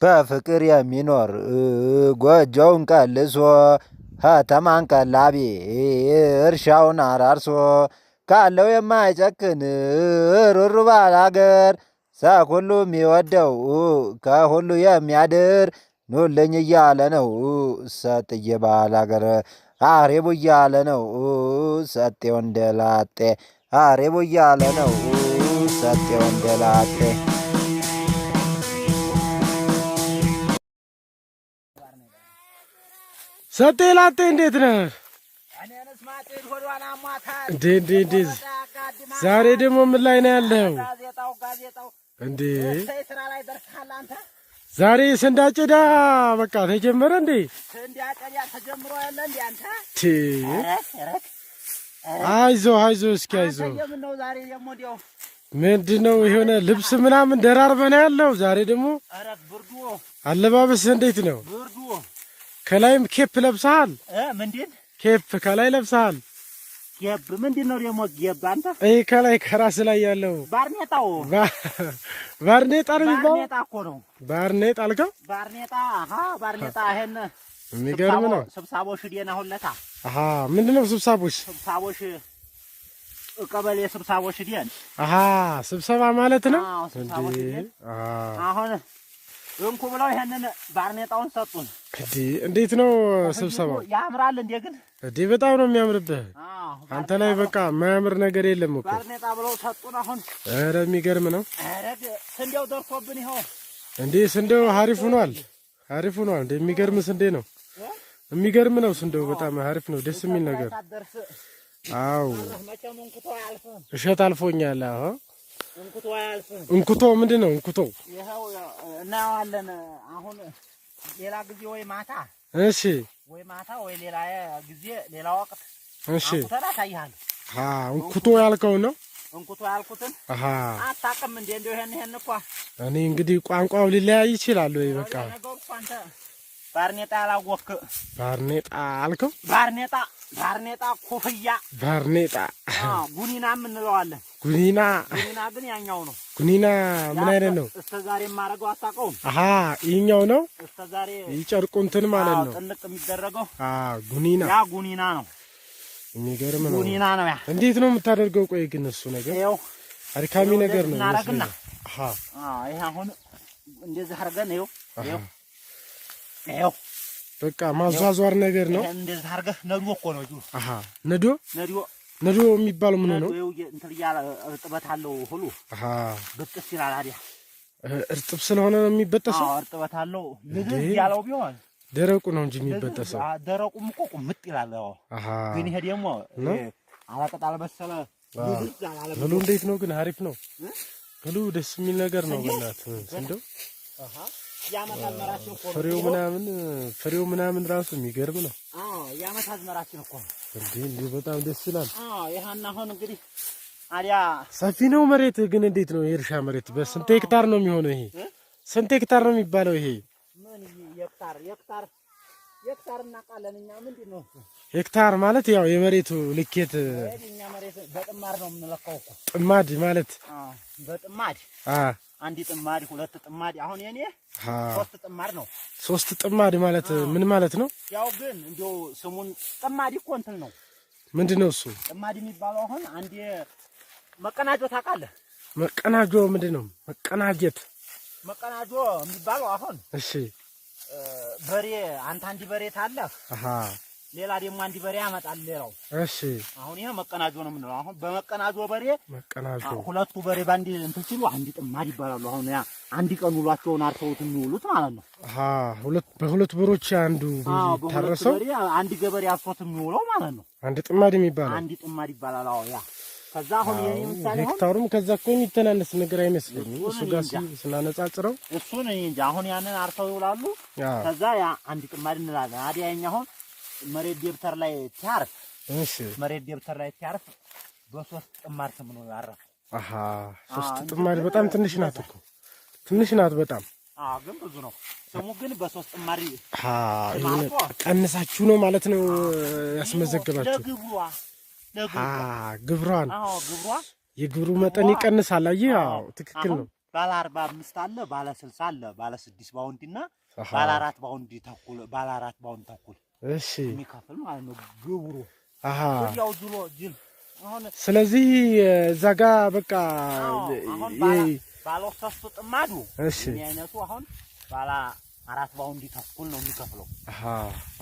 በፍቅር የሚኖር ጎጆውን ቀልሶ ከተማን ቀላቢ እርሻውን አራርሶ ካለው የማይጨክን ሩሩ ባላገር ሰው ሁሉ የሚወደው ከሁሉ የሚያድር ኑልኝ እያለ ነው ሰጥዬ ባላገር አሬቡ እያለ ነው ሰጤ ወንደላጤ አሬቡ እያለ ነው ሰጤ ወንደላጤ። ሰጤ ላጤ እንዴት ነህ? እንዴ ዛሬ ደግሞ ምን ላይ ነው ያለው? እንዴ ዛሬ ስንዴ አጨዳ በቃ ተጀመረ እንዴ? ስንዴ አጨዳ ተጀምሮ ያለ እንዴ አንተ? አይዞ እስኪ አይዞ። ምንድነው የሆነ ልብስ ምናምን ደራርበና ያለው ዛሬ ደግሞ? ብርዱ። አለባበስ እንዴት ነው? ብርዱ። ከላይም ኬፕ ለብሰሃል? ምንድን ኬፕ ከላይ ለብሰሃል? ኬፕ ምንድነው ደግሞ ኬፕ አንተ? ይሄ ከላይ ከራስ ላይ ያለው ባርኔጣው። ባርኔጣ ነው የሚባለው? ባርኔጣ እኮ ነው። ባርኔጣ አልከው? ባርኔጣ። ባርኔጣ። ይሄን የሚገርም ነው። ስብሳቦሽ ዲና ሁለታ። ምንድነው ስብሳቦሽ? ስብሳቦሽ ቀበሌ ስብሳቦሽ ዲን። ስብሰባ ማለት ነው እንዴ? አሁን እንኩ ብለው ይሄንን ባርኔጣውን ሰጡን። እንዴት ነው ስብሰባው? ያምራል እንዴ? ግን በጣም ነው የሚያምርብህ። አንተ ላይ በቃ የማያምር ነገር የለም እኮ። ባርኔጣ ብለው ሰጡን አሁን። ኧረ የሚገርም ነው። ስንዴው ደርሶብን ይኸው። እንዴ ስንዴው አሪፍ ሆኗል፣ አሪፍ ሆኗል። እንዴ የሚገርም ስንዴ ነው፣ የሚገርም ነው ስንዴው። በጣም አሪፍ ነው፣ ደስ የሚል ነገር። አዎ እሸት አልፎኛል። እንኩቶ ምንድን ነው እንኩቶ? ይኸው እናየዋለን አሁን። ሌላ ጊዜ ወይ ማታ፣ እሺ፣ ወይ ማታ ወይ ሌላ ጊዜ ሌላ ወቅት፣ እሺ። ተራታይሃል። እንኩቶ ያልከው ነው? እንኩቶ ያልኩትን አታውቅም እንዴ? እንደው ይሄን እኮ እኔ እንግዲህ ቋንቋው ሊለያይ ይችላል ወይ? በቃ አንተ ባርኔጣ ያላወክ። ባርኔጣ አልከው? ባርኔጣ ኮፍያ፣ ባርኔጣ ጉኒና እንለዋለን። ጉኒና ግን ያኛው ነው። ጉኒና ምን አይነት ነው? እስከዛሬ የማደርገው አታውቀውም? ይኸኛው ነው እስከዛሬ ይጨርቁ እንትን ማለት ነው፣ ጥልቅ የሚደረገው። ጉኒና፣ ያ ጉኒና ነው። የሚገርም ነው። ጉኒና ነው ያ። እንዴት ነው የምታደርገው? ቆይ ግን እሱ ነገር ይኸው አድካሚ ነገር ነው እናረግና። ይሄ አሁን እንደዚህ አድርገን ይኸው በቃ ማዟዟር ነገር ነው። እንደዚህ አድርገህ ነዶ እኮ ነው። ነዶ የሚባለው ምን ነው? እንትን እያለ እርጥበት አለው ሁሉ ብጥስ ይላል። አይደል? እርጥብ ስለሆነ ነው የሚበጠሰው። እርጥበት አለው። ልጅ ያለው ቢሆን ደረቁ ነው እንጂ የሚበጠሰው። ደረቁም እኮ ቁምጥ ይላል። ግን ይሄ ደግሞ አላቀጥ አልበሰለ። ገሉ እንዴት ነው ግን? አሪፍ ነው ገሉ፣ ደስ የሚል ነገር ነው። በእናትህ እንደው ፍሬው ምናምን ራሱ የሚገርም ነው። የዓመት አዝመራችን እኮ እንዴ በጣም ደስ ይላል። ይሄን አሁን እንግዲህ አዲያ ሰፊ ነው መሬት። ግን እንዴት ነው የእርሻ መሬት? በስንት ሄክታር ነው የሚሆነው ይሄ? ስንት ሄክታር ነው የሚባለው ይሄ? ምን ሄክታር እናውቃለን እኛ። ምንድን ነው ሄክታር ማለት? ያው የመሬቱ ልኬት እኛ መሬት በጥማድ ነው የምንለካው እኮ። ጥማድ ማለት በጥማድ አንድ ጥማድ፣ ሁለት ጥማድ። አሁን የኔ 3 ጥማድ ነው። 3 ጥማድ ማለት ምን ማለት ነው? ያው ግን እንደው ስሙን ጥማድ እኮ እንትን ነው። ምንድነው እሱ ጥማድ የሚባለው? አሁን አንዴ መቀናጆ ታውቃለህ? መቀናጆ ምንድነው? መቀናጆ የሚባለው አሁን እሺ፣ በሬ አንተ አንድ በሬ ታለህ፣ ሌላ ደግሞ አንድ በሬ ያመጣል ሌላው። እሺ፣ አሁን ይሄ መቀናጆ ነው የምንለው። አሁን በመቀናጆ በሬ ሁለቱ በሬ ባንዲ እንትን ሲሉ አንድ ጥማድ ይባላሉ። አሁን ያ አንድ ቀን ውሏቸውን አርሰውት የሚውሉት ማለት ነው። በሁለት በሮች አንዱ ታረሰው አንድ ገበሬ አርሶት የሚውለው ማለት ነው። አንድ ጥማድ የሚባለው አንድ ጥማድ ይባላል። አዎ ያ ከዛ አሁን የኔ ምሳሌ ሄክታሩም ከዛ እኮ የሚተናነስ ነገር አይመስለኝም እሱ ጋር ስናነጻጽረው። እሱን እኔ እንጃ። አሁን ያንን አርሰው ይውላሉ። ከዛ ያ አንድ ጥማድ እንላለን። አዲያኛ አሁን መሬት ደብተር ላይ ሲያርፍ፣ መሬት ደብተር ላይ ሲያርፍ በ3 ጥማድ ስም ነው ያረፈው። 3 ጥማድ በጣም ትንሽ ናት እኮ፣ ትንሽ ናት በጣም። ግን ብዙ ነው ስሙ። ግን በ3 ጥማድ ቀንሳችሁ ነው ማለት ነው ያስመዘገባችሁ? ግብሯን። ግብሯ የግብሩ መጠን ይቀንሳል። አየህ? ትክክል ነው። ባለ 45 አለ፣ ባለ 60 አለ፣ ባለ 6 ባውንድና ባለ 4 ባውንድ ተኩል፣ ባለ 4 ባውንድ ተኩል እሺ የሚከፍል ማለት ነው ግብሩ። ያው ዝሎ ጅል አሁን ስለዚህ እዛ ጋ በቃ ባለ 3 ጥማዱ እኔ አይነቱ አሁን ባለ 4 ባውንድ ተኩል ነው የሚከፍለው።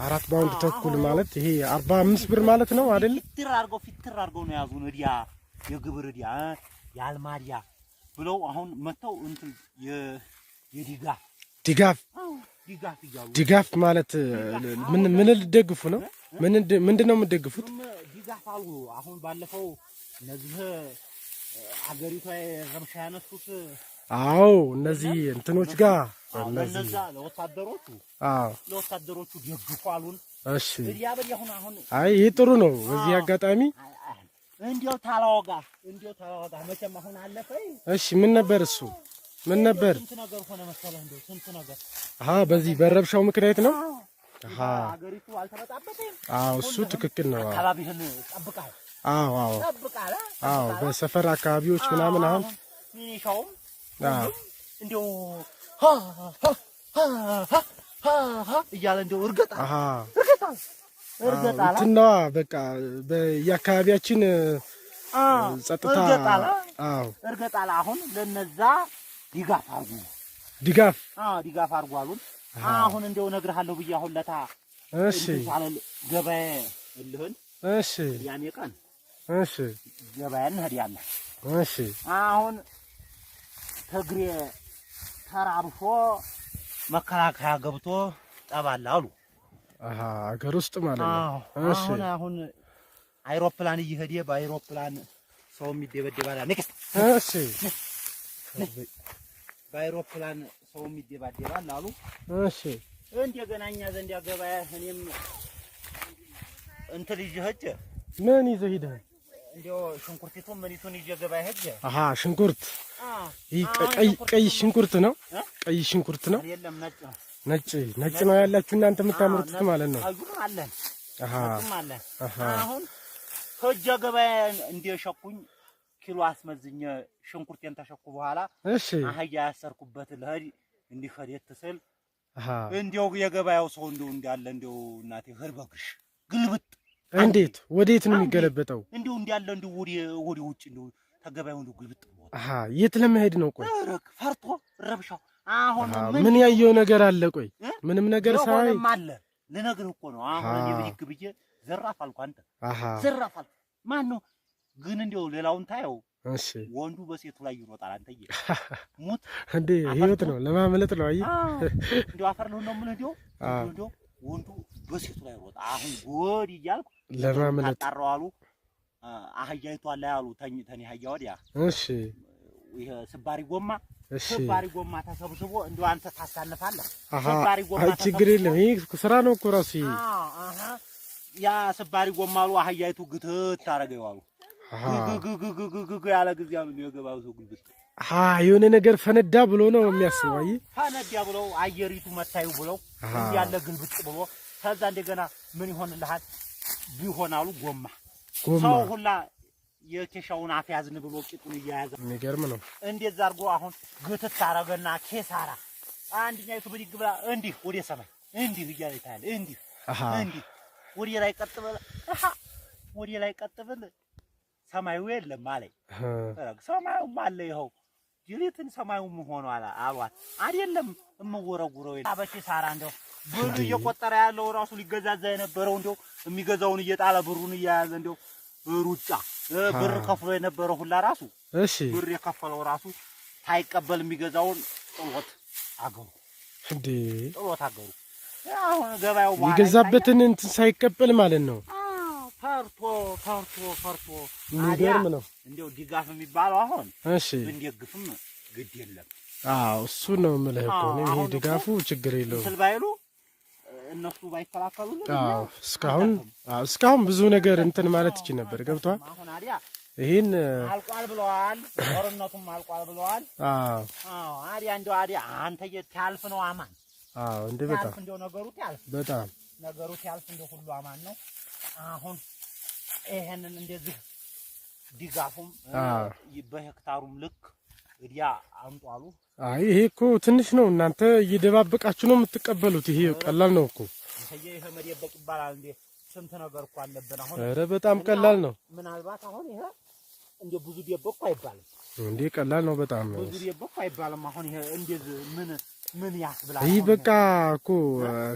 4 ባውንድ ተኩል ማለት ይሄ 45 ብር ማለት ነው አይደል? ፊትር አድርገው ነው ያዙን እዲያ የግብር እዲያ ያልማዲያ ብለው አሁን መተው እንትን ድጋፍ ማለት ምን ልደግፉ ነው? ምንድነው የምትደግፉት? ድጋፍ አሉ። አሁን ባለፈው እነዚህ አገሪቷ ረብሻ ያነሱት እነዚህ እንትኖች ጋር እነዛ ለወታደሮቹ ደግፉ አሉን። እሺ አሁን ይሄ ጥሩ ነው። በዚህ አጋጣሚ እንዴው ታላወጋ መቼም አሁን አለፈ። እሺ ምን ነበር እሱ? ምን ነበር? ስንት ነገር ሆነ መሰለህ እንደው ስንት ነገር በዚህ በረብሻው ምክንያት ነው። አገሪቱ አልተበጣበጠም። እሱ ትክክል ነው። አካባቢህን ጠብቃል። በሰፈር አካባቢዎች ምናምን አሁን ሚኒሻውም እንደው እያለ እንደው እርገጣ እንትና በቃ በየአካባቢያችን ጸጥታ እርገጣላ አሁን ለነዛ ድጋፍ አርጉ አሉን። አሁን እንደው እነግርሃለሁ ብዬ አሁን ለታ ገበያ እልህን ያኔ ቀን ገበያ እንሄዳለን። አሁን ትግሬ ተራብሾ መከላከያ ገብቶ ጠባላ አሉ። አገር ውስጥ ማለት ነው። አሁን አይሮፕላን እየሄደ በአይሮፕላን ሰው የሚደበደባል። በአይሮፕላን ሰው የሚደበደባል አሉ። እንደገና እኛ ዘንድ ገበያ እኔም እንትን ይዤ ሂጅ። ምን ይዘህ ሄደህ? እንደው ሽንኩርቲቱን ምኒቱን ይዤ ገበያ ሂጅ። ሽንኩርት ቀይ ሽንኩርት ነው። ቀይ ሽንኩርት ነው። የለም ነጭ ነው ያላችሁ እናንተ የምታመርቱት ማለት ነው። አለን አሁን ሂጅ ገበያ እንደሸኩኝ ኪሎ አስመዝኜ ሽንኩርቴን ተሸኩ በኋላ አህያ ያሰርኩበት ልሄድ እንዲኸዴት ስል እንደው የገበያው ሰው እንደው እንዳለ እንደው እናቴ ህርበግሽ ግልብጥ። እንዴት ወዴት ነው የሚገለበጠው? እንደው እንዳለ እንደው ወዲ ውጭ እንደው ተገበያው እንደው ግልብጥ ነው። የት ለመሄድ ነው? ቆይ ፈርቶ ረብሻው አሁን ምን ያየው ነገር አለ? ቆይ ምንም ነገር ሳይ አለ ልነግርህ እኮ ነው። አሁን እኔ ብድግ ብዬ ዘራፍ አልኩ። አንተ ዘራፍ አልኩ። ማን ነው ግን እንደው ሌላውን ታየው ወንዱ በሴቱ ላይ ይሮጣል። አንተዬ ሙት እንዴ ህይወት ነው ለማመለጥ ነው። አይ እንደው አፈር ነው ምን እንደው ወንዱ በሴቱ ላይ ይሮጣል። አሁን ጎድ እያልኩ ለማመለጥ አጣራዋሉ። አህያይቷ ላይ አሉ ተኒ አህያ ወዲያ ይሄ ስባሪ ጎማ ተሰብስቦ እንደው አንተ ታሳልፋለህ። ስባሪ ጎማ ችግር የለም። ይሄ ስራ ነው እኮ ራሱ። ያ ስባሪ ጎማ አሉ አህያይቱ ግትት ታረገው አሉ። ግግግግግግግ ያለ ጊዜ አሉ የገባው ሰው ግልብጥ የሆነ ነገር ፈነዳ ብሎ ነው የሚያስበው። አይ ፈነዳ ብለው አየሪቱ መታዩ ብለው ያለ ግልብጥ ብሎ ከዛ እንደገና ምን ይሆንልሃል ቢሆናሉ ጎማ ሰው ሁላ የኬሻውን አፍ ያዝን ብሎ ቂጡን እያያዘ የሚገርም ነው። እንደዛ አድርጎ አሁን ግትት አረገና ኬሳራ አንድኛይቱ ብድግ ብላ እንዲህ ወደ ሰማይ እንዲህ እያለ ይታያል። እንዲህ ወደ ላይ ቀጥ ብል ሰማዩ የለም አለኝ። ሰማዩም አለ ይኸው ጅሪትን ሰማዩም ሆኗል አሏት። አይደለም እምወረጉረው አበኪሳራ እንደው ብሩ እየቆጠረ ያለው ራሱ ሊገዛዛ የነበረው እንደው የሚገዛውን እየጣለ ብሩን እያያዘ እንደው ሩጫ ብር ከፍሎ የነበረው ሁላ ራሱ ብር የከፈለው ራሱ ታይቀበል የሚገዛውን ጥሎት አገሩ ጥሎት አገሩ። አሁን ገበያው የገዛበትን እንትን ሳይቀበል ማለት ነው። ፈርቶ የሚገርም ነው። እንደው ድጋፍ የሚባለው አሁን ብንደግፍም ግድ የለም። እሱ ነው የምልህ እኮ ነው። ይሄ ድጋፉ ችግር የለውም ስልባይሉ እነሱ ባይከላከሉልን እስካሁን ብዙ ነገር እንትን ማለት ይችል ነበር። ገብቷል። አሁን አዲያ ይሄን አልቋል ብለዋል። ጦርነቱም አልቋል ብለዋል። አዲያ እንደው አንተ ታልፍ ነው አማን። እንደ በጣም እንደው ነገሩ ታልፍ በጣም ነገሩ ታልፍ እንደው ሁሉ አማን ነው። አሁን ይሄንን እንደዚህ ድጋፉም በሄክታሩም ልክ እዲያ አምጡ አሉ። አይ ይሄ እኮ ትንሽ ነው። እናንተ እየደባበቃችሁ ነው የምትቀበሉት። ይሄ ቀላል ነው እኮ። ይሄ መደበቅ ይባላል እንዴ? ስንት ነገር እኮ አለብን አሁን። ኧረ በጣም ቀላል ነው። ምናልባት አሁን ይሄ እንደ ብዙ ደበቅኩ አይባልም እንዴ? ቀላል ነው በጣም። ብዙ ደበቅኩ አይባልም። አሁን ይሄ እንደዚህ ምን ያስብላል? ይሄ በቃ እኮ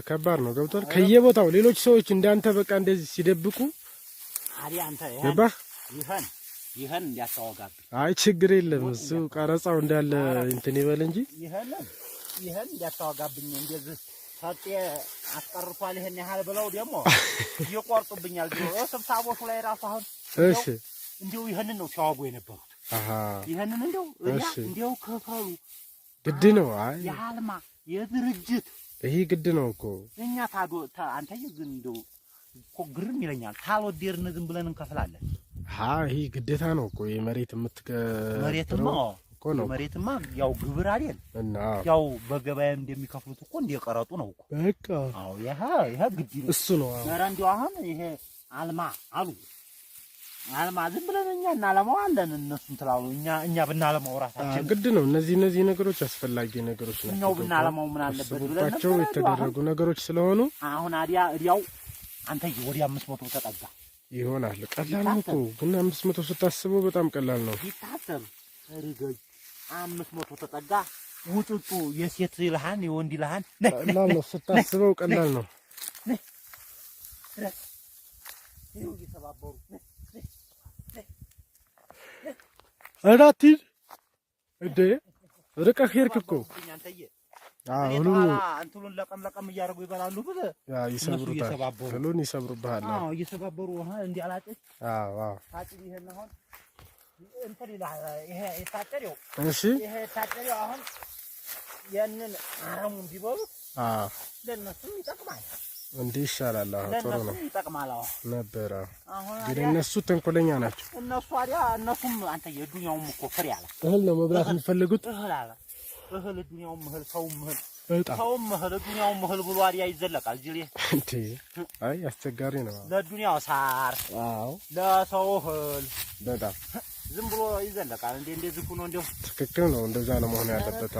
ከባድ ነው። ገብቷል። ከየቦታው ሌሎች ሰዎች እንዳንተ በቃ እንደዚህ ሲደብቁ አዲ አንተ ይሄን እንዲያስተዋጋብኝ። አይ ችግር የለም እሱ ቀረጻው እንዳለ እንትን ይበል እንጂ ይሄን እንዲያስተዋጋብኝ እንደዚህ ሰጤ አስቀርቷል። ይሄን ያህል ብለው ደግሞ ይቆርጡብኛል። ስብሰቦቹ ላይ ራሱ አሁን እሺ እንዲሁ ይሄንን ነው ሲያወጉ የነበሩት። ይሄንን እንዲሁ ክፈሉ ግድ ነው። አይ የአልማ የድርጅት ይሄ ግድ ነው እኮ እኛ አንተዬ ግን እንደው እኮ ግርም ይለኛል። ታልወደድን ዝም ብለን እንከፍላለን። ይሄ ግዴታ ነው እኮ የመሬት መሬትማ እኮ ነው። መሬትማ ያው ግብር አይደል እና ያው በገበያ እንደሚከፍሉት እኮ እንደቀረጡ ነው እኮ በቃ። አዎ ይሄ ግድ ነው እሱ ነው። ኧረ እንደው አሁን ይሄ አልማ አሉ አልማ ዝም ብለን እኛ እናለማዋለን። እነሱን ትላሉ እኛ ብናለማው ራሳችን ግድ ነው። እነዚህ ነገሮች አስፈላጊ ነገሮች ናቸው። እኛው ብናለማው ምን አለበት ብለን ናቸው የተደረጉ ነገሮች ስለሆኑ አሁን እዲያው አንተ ወዲ 500 ተጠጋ ይሆናል። ቀላል ነው እኮ ግን 500 ስታስበው በጣም ቀላል ነው። ይታሰብ ርገጅ 500 ተጠጋ ውጥጡ የሴት ይልሃን የወንድ ይልሃን ቀላል ነው ስታስበው ቀላል ነው። ይኸው እየተባበሩ አዳቲን እንዴ ርቀህ ሄድክ እኮ። እንትሉን ለቀም እያደረጉ ይበላሉ ብለ ይሰብሩታል። ሁሉን ይሰብሩብሃል። እየሰባበሩ እንዲያላጭ ታጭ ይሄን አሁን እንትን ይላል። ይሄ የታጨሪው ይሄ የታጨሪው አሁን ያንን አረሙን ቢበሉት ለነሱም ይጠቅማል። እንዴ ይሻላል። ጥሩ ነው ይጠቅማል ነበር። ግን እነሱ ተንኮለኛ ናቸው። እነሱም አንተ የዱንያውም እኮ ፍሬ አለ እህል ነው መብላት የሚፈልጉት። እህል ዱንያውም እህል ሰውም እህል ዱንያውም እህል ብሎ አዲያ ይዘለቃል ጅሌ እንዴ። አይ አስቸጋሪ ነው። ለዱንያው ሳር ለሰው እህል በጣም ዝም ብሎ ይዘለቃል። እንደዚህ ሆኖ እንደው ትክክል ነው። እንደዛ ነው መሆን ያለበት።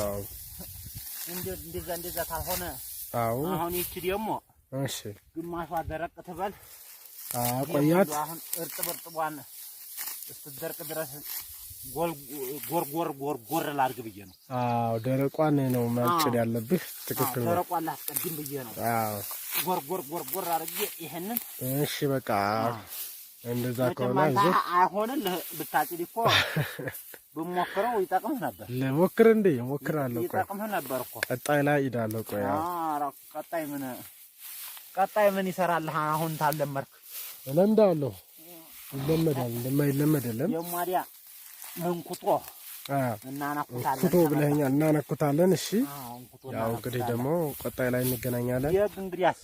እንደዛ ካልሆነ አሁን ይቺ ደግሞ እሺ ግማሿ ደረቅ ትበል ቆያት። አሁን እርጥቧን እስክትደርቅ ድረስ ጎር ላድርግ ብዬ ነው። ደረቋን ነው ማጭድ ያለብህ። ትክክል ነው። ደረቋን ላስቀድም ብዬ ነው። ጎር አድርጌ ይሄንን እሺ በቃ እንደዛ ከሆነ አይሆንም። ብታጭድ እኮ ብሞክረው ይጠቅምህ ነበር። ለሞክር እንዴ ሞክራለሁ። ይጠቅምህ ነበር እኮ ቀጣይ ላይ እሄዳለሁ። ቆይ ቀጣይ ምን ይሰራልህ? አሁን ታለመርክ እለምዳለሁ። ይለመዳል። እንደማይለመድ የለም። የማዲያ እንኩቶ እናናኩታለን። ኩቶ ብለኸኛል። እናናኩታለን። እሺ ያው እንግዲህ ደግሞ ቀጣይ ላይ እንገናኛለን። እንግዲያስ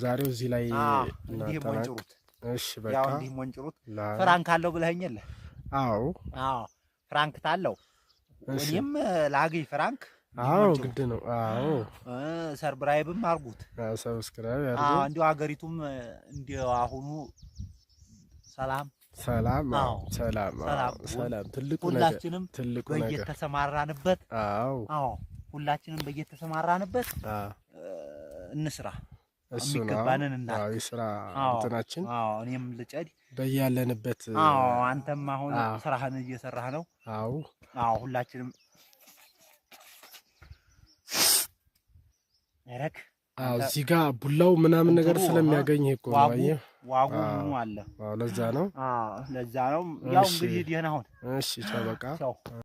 ዛሬው እዚህ ላይ እንዲህ ሞንጭሩት። እሺ በቃ ያው እንዲህ ሞንጭሩት። ፍራንክ አለው ብለኸኛል። አዎ ፍራንክ ታለው እኔም ላግኝ ፍራንክ። ግድ ነው። ሰርብራይብም አርጉት። ሰብስክራይብ ያርጉ። እንዲሁ ሀገሪቱም እንዲሁ አሁኑ ሰላም ትልቁ ሁላችንም በየተሰማራንበት ሁላችንም በየተሰማራንበት እንስራ። የሚገባንን የስራ እንትናችን እኔም ልጨድ በያለንበት። አንተም አሁን ስራህን እየሰራህ ነው። ሁላችንም ረክ እዚህ ጋር ቡላው ምናምን ነገር ስለሚያገኝ እኮ ነው። አየህ ዋጉ ምኑ አለ። ለዛ ነው። ያው እንግዲህ ደህና ሁን። እሺ ቻው በቃ።